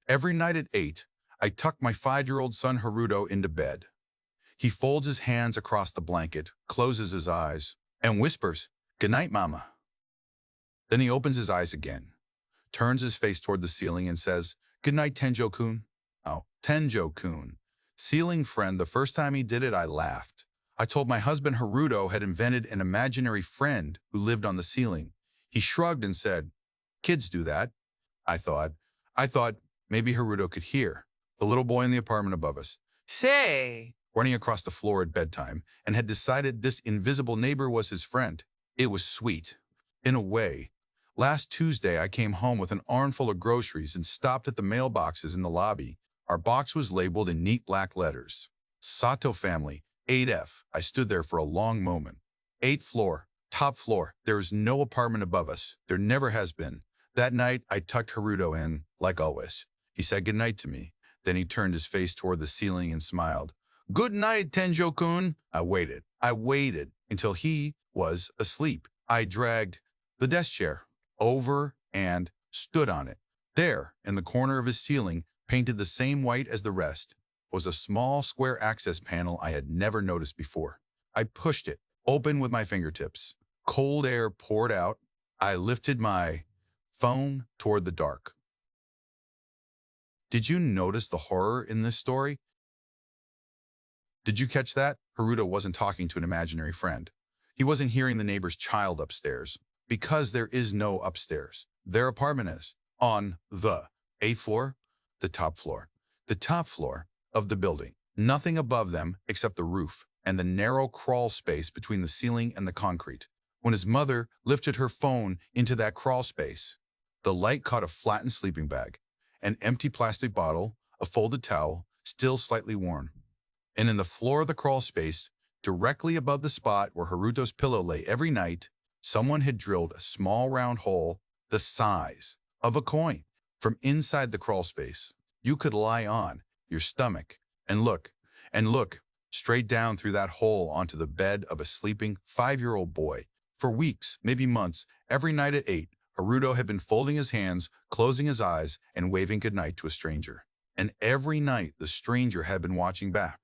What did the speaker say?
Every night at 8, I tuck my 5-year-old son Haruto into bed. He folds his hands across the blanket, closes his eyes, and whispers, "Good night, Mama." Then he opens his eyes again, turns his face toward the ceiling and says, "Good night, Tenjo-kun." Oh, Tenjo-kun. Ceiling friend, the first time he did it, I laughed. I told my husband Haruto had invented an imaginary friend who lived on the ceiling. He shrugged and said, "Kids do that." I thought. I thought maybe Haruto could hear. The little boy in the apartment above us, "Say," running across the floor at bedtime, and had decided this invisible neighbor was his friend. It was sweet. In a way. Last Tuesday, I came home with an armful of groceries and stopped at the mailboxes in the lobby. Our box was labeled in neat black letters. Sato family, 8F. I stood there for a long moment. 8th floor, top floor. There is no apartment above us. There never has been. That night, I tucked Haruto in, like always. He said goodnight to me. Then he turned his face toward the ceiling and smiled. "Good night, Tenjo-kun." I waited until he was asleep. I dragged the desk chair over and stood on it. There, in the corner of his ceiling, painted the same white as the rest, was a small square access panel I had never noticed before. I pushed it open with my fingertips. Cold air poured out. I lifted my phone toward the dark. Did you notice the horror in this story? Did you catch that? Haruto wasn't talking to an imaginary friend. He wasn't hearing the neighbor's child upstairs, because there is no upstairs. Their apartment is on the 8th floor, the top floor. The top floor of the building. Nothing above them except the roof and the narrow crawl space between the ceiling and the concrete. When his mother lifted her phone into that crawl space, the light caught a flattened sleeping bag, an empty plastic bottle, a folded towel, still slightly worn. And in the floor of the crawl space, directly above the spot where Haruto's pillow lay every night, someone had drilled a small round hole the size of a coin. From inside the crawl space, you could lie on your stomach and look straight down through that hole onto the bed of a sleeping 5-year-old boy. For weeks, maybe months, every night at 8, Haruto had been folding his hands, closing his eyes, and waving goodnight to a stranger. And every night, the stranger had been watching back.